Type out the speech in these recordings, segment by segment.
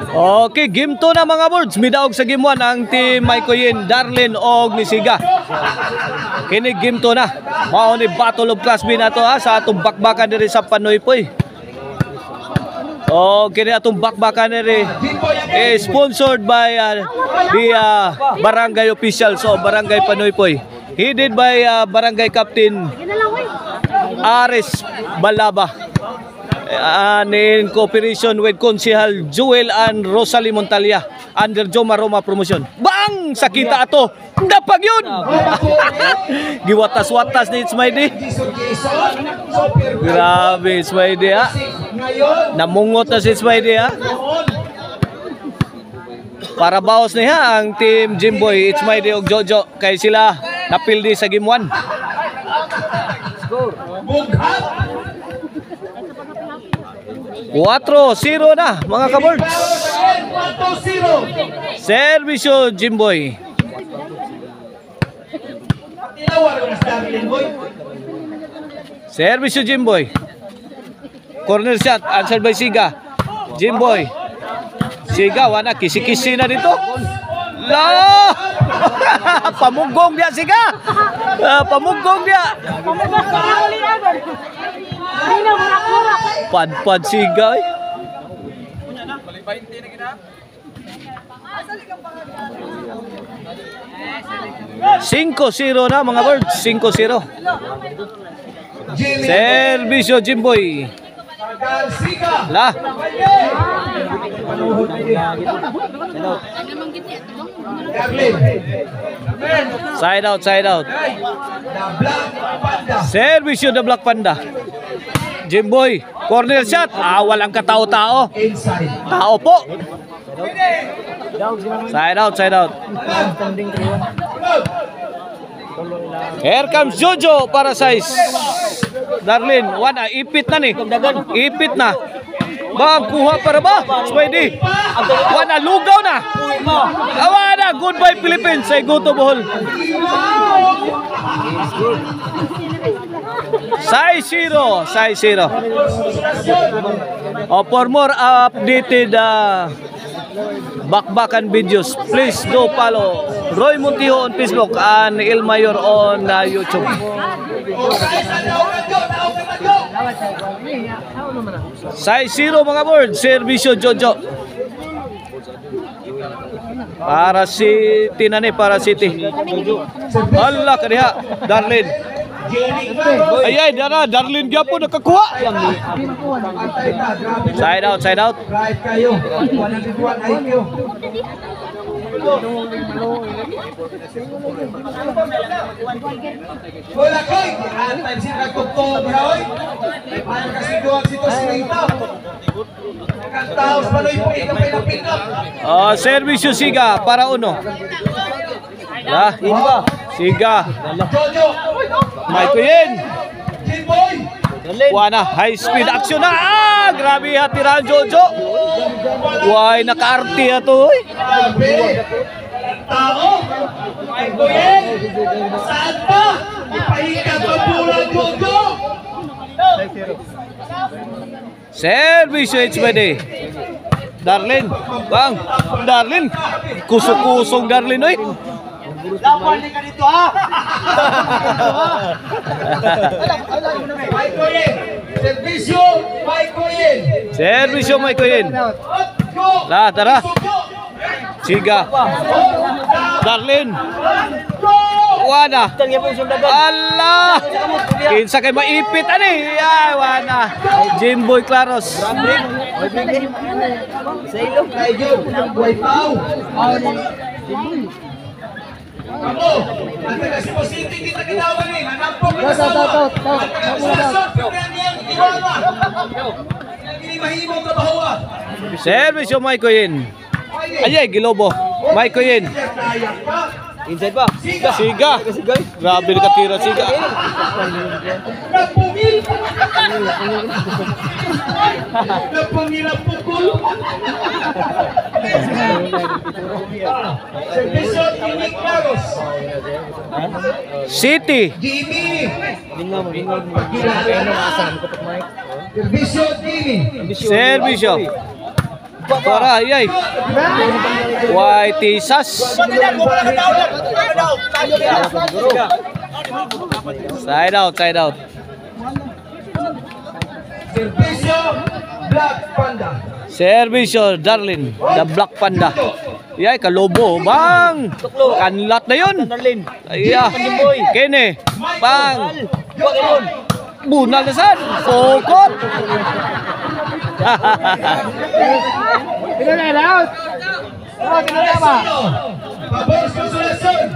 Okay, game 2 na mga birds. Midaog sa game 1 ang team Maikoyin, Darlin og ni Siga. Kini game 2 na. Mao ni Battle of Class B na to ha, sa atong bakbakan diri sa Panoypoy. Kini atong bakbakan diri sponsored by the Barangay Official, so Barangay Panoypoy. Headed by Barangay Captain Ares Balaba. In cooperation with Konsehal Joel and Rosalie Montalia under Joma Roma Promotion. Bang! Sakita ato! Dapag yun! Giwatas-watas ni Ismaydi. Grabe Ismaydi ha. Namungot na si Ismaydi ha. Para bawas niya ang team Jimboy, Ismaydi og Jojo. Kay sila napildi sa game 1. 4-0 na mga kabords. Servisyo Jimboy. Servisyo Jimboy. Corner shot answered by Siga. Jimboy. Siga wana kisi-kisi na dito. La! Pamugong dia Siga. Pamugong dia. Pad-pad Siga. 5-0 na mga birds. 5-0. Servisyo Jimboy. La. Side out, side out. Servisyo the Black Panda. Jimboy, corner shot. Walang katao-tao. Tao po. Side out, side out. Here comes Jojo para size. Darlin, wana ipit na ni. Ipit na. Bang kuha para ba? Swedy. Wana lugaw na. Awana, goodbye Philippines. Say go to Bohol. Size 0. Size 0. For more updated bakbakan videos, please do follow Roy Montijo on Facebook and El Mayor on YouTube. Size 0 mga board. Servisyo Jojo. Para City na ni, para City. Hala kaniha, Darlin. Ayay, dara, Darlin gyapon nakakuha. Side out, side out. Servisyo Siga para uno. Lah, Siga. Maikoyin. Wana, high speed action na. Grabe hatiran Jojo. Why naka-arti ato. Tao. Maikoyin. Saan pa? Ipahikat pa pulang Jojo. Servisyo HBD. Darlin, bang, Darlin. Kusok-kusong Darlin oy. Lapan ka dito ha. Maikoyin. Servisyo Maikoyin. Servisyo Maikoyin. Lah, tara. Siga. Darlin. Wana. Allah. Kinsa kay maipit ani. Ay, wana. Jimboy Claros. Sa ilong kay Jun. Buhay pao. Ako, ang taga-Cebu City kita ginawa ni, hanampong kinasawa. At ang niyang iwawa. Ang ginimahimong trabahoa. Servisyo Maikoyin. Ayay, Gilobo. Maikoyin. Inside ba? Siga. Grabe na katira Siga. Napungil. Napungil ang pukul. Servisyo Jimmy Claros. City. Jimmy. Servisyo Jimmy. Servisyo. Para, yay. Whitey Sas. Side out, side out. Servisyo Black Panda. Servisyo, Darlin, the Black Panda. Yay, kalobo, bang! Kanlat na yun. Ayah, kene, bang! Bunal na saan? Pokot! Pabor konsulasyon.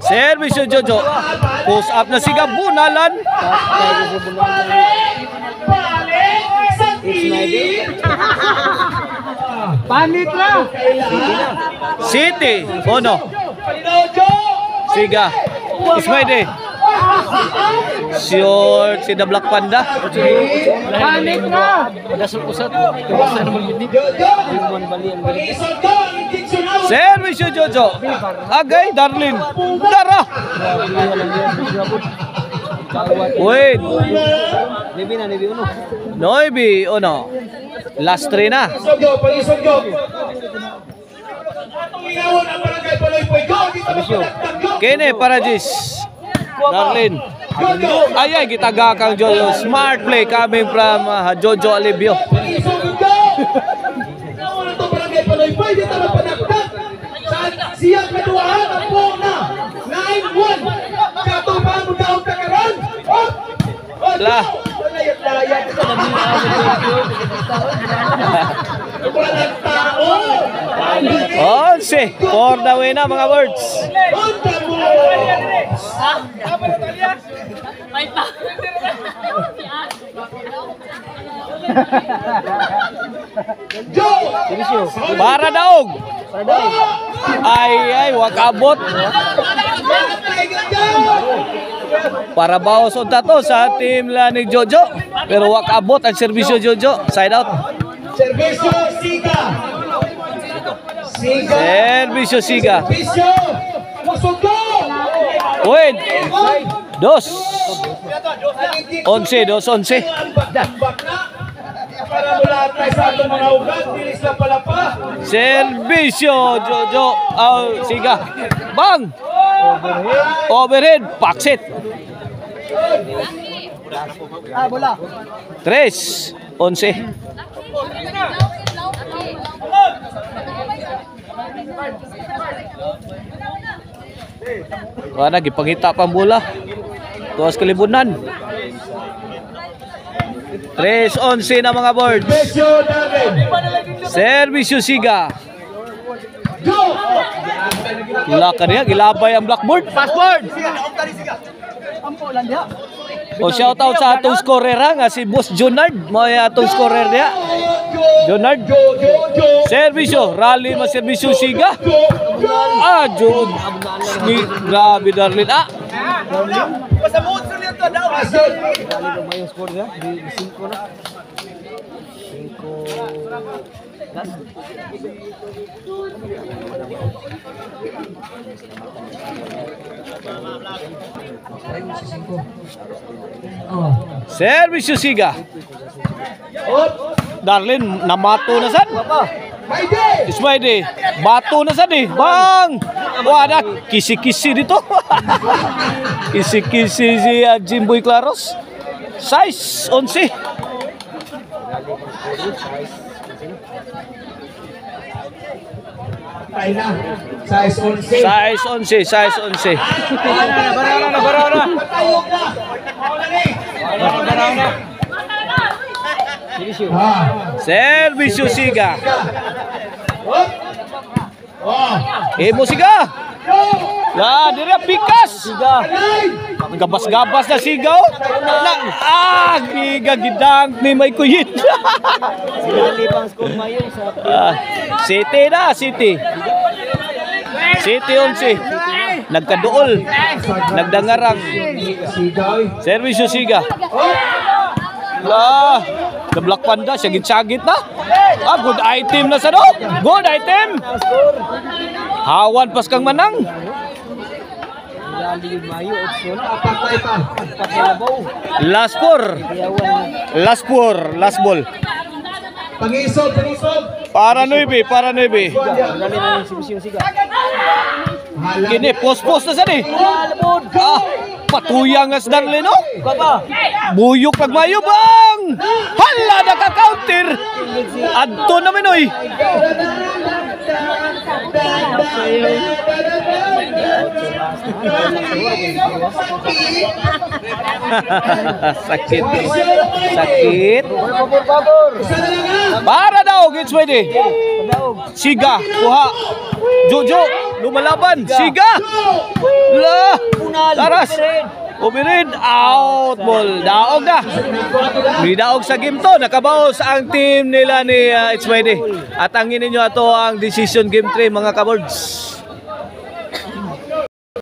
Servisyo Jojo. Push up na siga, bunalan. Panit lang. City, Bono. Siga. Ismaide. Sure, si The Black Panda. Panit na. Servisyo Jojo. Agay, Darlin. Dara. Wait. Noibi, ono. Last 3 na. Kene Parajis. Darlin. Ay, gitaga kang Jojo. Smart play coming from Jojo Alibio. Siya kaduaan ang po na 9-1. Katupang mo daw kakaran. Lah. Walang tao. 11 for the win na mga birds. Para daog. Ay, wag abot. Para bawas unta to sa team la ni Jojo. Pero wag abot ang serbisyo Jojo. Side out. Servisyo Siga. Servisyo Siga. Servisyo Musugo. Wait. 2. 11. Para mula tayo sa atong mga ugat, bilis na pala pa. Servisyo Jojo. Siga. Bang! Overhead. Paksit. 3. 11. Wala, gipangita pang bola. Tuwas kalibunan. 3-11 na mga boards. Servisyo Siga. Laka niya, gilabay ang blackboard. Passboard! O shout out sa atong scorer ha, nga si Boss Jonard. Mo ay atong scorer niya. Jonard. Servisyo, rally ma servisyo Siga. Jod. Grabe Darlin. Pasamud sa liyan to daw. Rally mo yung score niya, di 5 na. 5. Servisyo Siga. Darlin, namato na sad. Ismaide, bato na sad eh. Bang! Wala, kisi-kisi dito. Kisi-kisi si Jimboy Claros. Size 11. Size 11. Size 11, size 11. Baraw na. Servisyo Siga. Emo Siga. Ya, dira pikas. Gabas-gabas na Sigaw. Giga gidang ni may kuyit. City na, City. City 11. Nagkaduol. Nagdangarang. Servisyo Siga. The Black Panda, sagit-sagit na. Good item na sa do. Good item. Hawan pas kang manang. Patay pa. Last ball. Pangisog. Para 9. Kini post na sa ni. Patuyang as Darlene, no? Buyok nagmayo bang! Hala, naka-counter! Adto naman, oy! Sakit. Para daw, gets pwede. Siga, kuha. Jojo, lumalaban. Siga! La! Laras! Umirin, out ball. Daog na. May daog sa game to. Nakabaos ang team nila ni It's Pwede. At ang ninyo ato ang decision game 3 mga kabords.